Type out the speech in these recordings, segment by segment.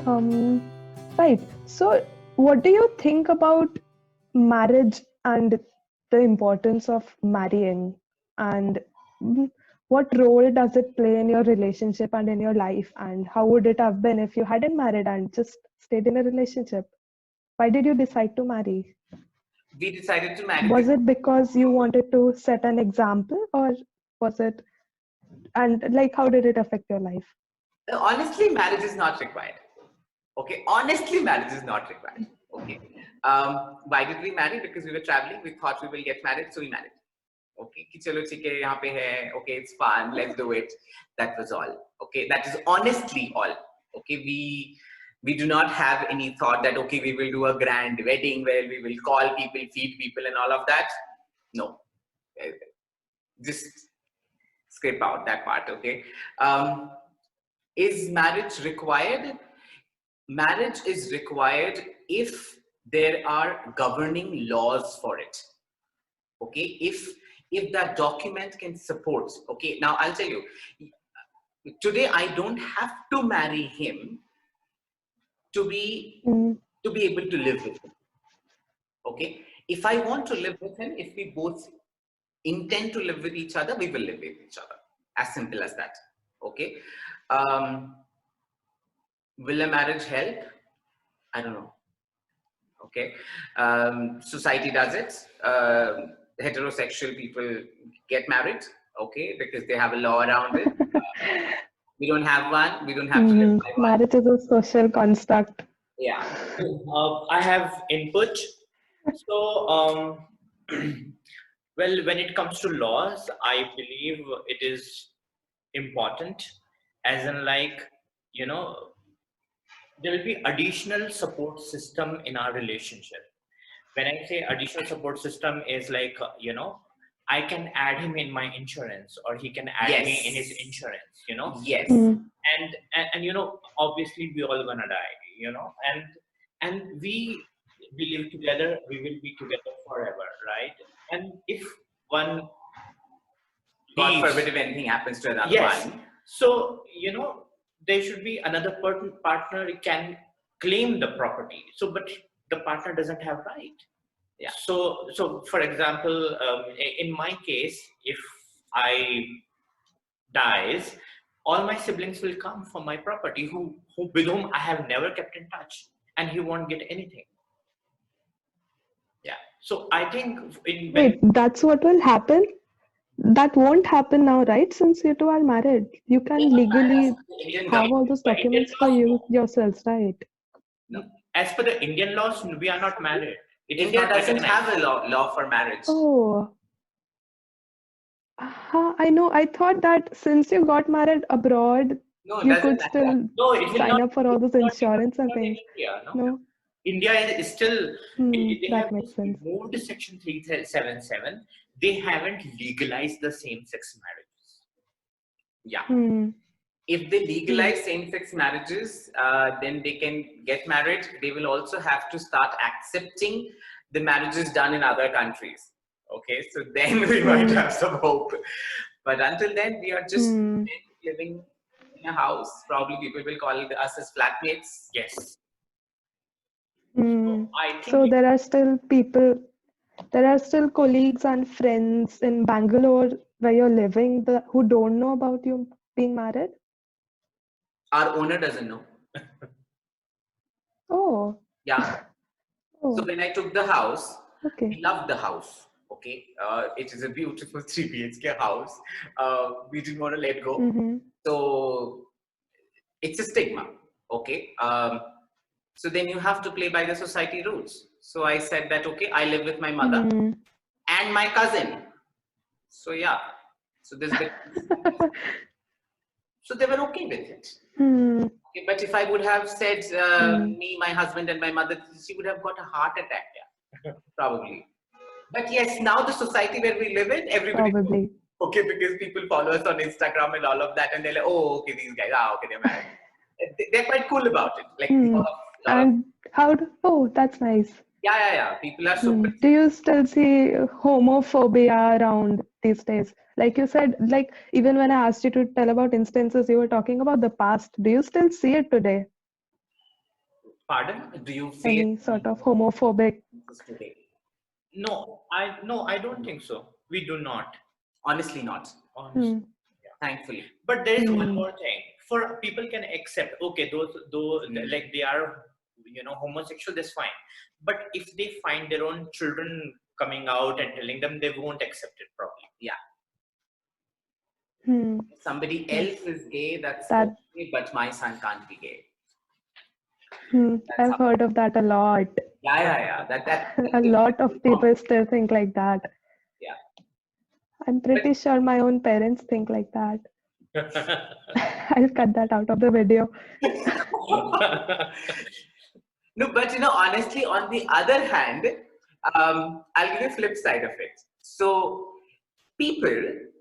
Um, right. So, what do you think about marriage and the importance of marrying? And what role does it play in your relationship and in your life? And how would it have been if you hadn't married and just stayed in a relationship? Why did you decide to marry? We decided to marry. Was it because you wanted to set an example, or was it, and like, how did it affect your life? Honestly, marriage is not required. Okay, honestly, marriage is not required. Okay. Why did we marry? Because we were traveling. We thought we will get married, so we married. Okay, कि चलो ठीक है यहाँ पे है. Okay, it's fun. Let's do it. That was all. Okay, that is honestly all. Okay, we do not have any thought that okay we will do a grand wedding where we will call people, feed people, and all of that. No, just scrape out that part. Okay. Is marriage required? Marriage is required if there are governing laws for it. Okay, if that document can support. Okay, now I'll tell you. Today I don't have to marry him to be able to live with him. Okay, if I want to live with him, if we both intend to live with each other, we will live with each other. As simple as that. Okay. Will a marriage help? I don't know. Okay. Society does it. Heterosexual people get married. Okay, because they have a law around it. We don't have one. We don't have to live by one. Marriage is a social construct. Yeah. I have input. So, well, when it comes to laws, I believe it is important, as in like, you know, there will be additional support system in our relationship. When I say additional support system is like, you know, I can add him in my insurance, or he can add me in his insurance, you know. Yes. And you know, obviously we all gonna die, you know, and we live together, we will be together forever, right? And if one God forbid if anything happens to another one. So, you know, there should be another partner can claim the property. So, but the partner doesn't have right. Yeah. So for example, in my case, if I dies, all my siblings will come for my property, who with whom I have never kept in touch, and he won't get anything. Yeah. So I think wait, that's what will happen. That won't happen now, right? Since you two are married, you can legally have all those documents for you yourselves, right? No. As per the Indian laws, we are not married. India doesn't have a law for marriage. Oh. I know. I thought that since you got married abroad, you could still sign up for all those insurance and things. No. India is still. That makes sense. Moved to Section 377. They haven't legalized the same-sex marriages. Yeah. If they legalize same-sex marriages, then they can get married. They will also have to start accepting the marriages done in other countries. Okay, so then we might have some hope. But until then, we are just living in a house. Probably people will call us as flatmates. Yes. So there are still people, there are still colleagues and friends in Bangalore where you're living who don't know about you being married? Our owner doesn't know. Oh. Yeah. Oh. So when I took the house, okay. We loved the house. Okay. It is a beautiful 3 BHK house. We didn't want to let go. So it's a stigma. Okay. So then you have to play by the society rules. So I said that, okay, I live with my mother and my cousin. So yeah. So there's been so they were okay with it. Okay, but if I would have said me, my husband and my mother, she would have got a heart attack. Yeah, probably. But yes, now the society where we live in, everybody probably. Okay, because people follow us on Instagram and all of that, and they're like, oh, okay, these guys, okay, they're married. They're quite cool about it. Like, and how do, oh, that's nice. Yeah. People are super. Do you still see homophobia around these days? Like you said, like even when I asked you to tell about instances, you were talking about the past. Do you still see it today? Pardon? Do you face Any sort of homophobic? today? No, I don't think so. We do not. Honestly, not. Honestly. Hmm. Thankfully. But there is one Hmm. more thing. For people can accept, okay, those Mm. like they are, homosexual, that's fine. But if they find their own children coming out and telling them, they won't accept it probably. Yeah. Hmm. If somebody Yes. else is gay, that's That. okay, but my son can't be gay. That's I've how. heard of that a lot. Yeah. That A is lot of people still think like that. yeah. I'm pretty sure my own parents think like that. I'll cut that out of the video. No, but honestly, on the other hand, I'll give you a flip side of it. So, people,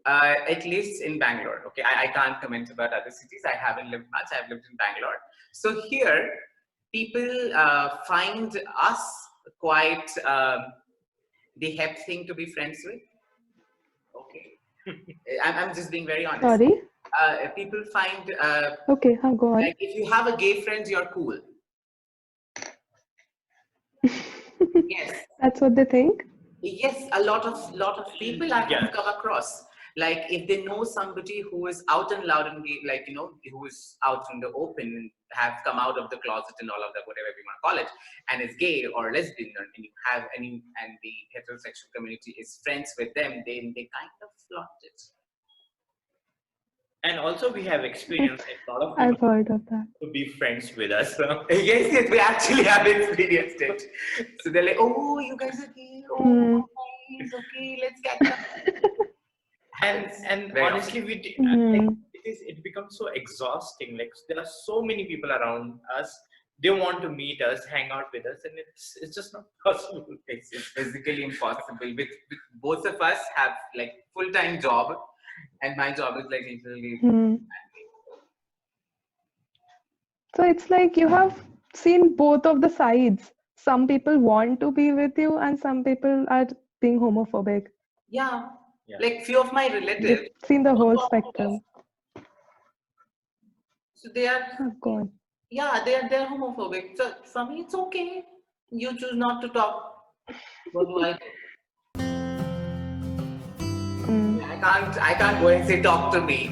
at least in Bangalore, okay, I can't comment about other cities. I haven't lived much. I've lived in Bangalore. So here, people find us quite the hep thing to be friends with. Okay, I'm just being very honest. Sorry? People find Okay, go on. like if you have a gay friend, you're cool. Yes. That's what they think? Yes, a lot of people I have Yeah. come across. Like if they know somebody who is out and loud and gay, like who is out in the open and have come out of the closet and all of that, whatever you want to call it, and is gay or lesbian, and you have any, and the heterosexual community is friends with them, then they kind of flaunt it. And also we have experienced a lot of I've people heard of that. to be friends with us. Yes, we actually have experienced it. So they're like, oh, you guys are gay. Oh, nice. Okay, let's catch up. And Very honestly, it becomes so exhausting. Like there are so many people around us. They want to meet us, hang out with us, and it's just not possible. It's physically impossible. With both of us have like full-time job, and my job is like literally. So it's like you have seen both of the sides. Some people want to be with you, and some people are being homophobic. Yeah. Yeah. Like few of my You've relatives. seen the whole don't talk to us. spectrum. So they are. Oh, God. Yeah, they're homophobic. So for me, it's okay. You choose not to talk. What do I do? I can't go and say talk to me.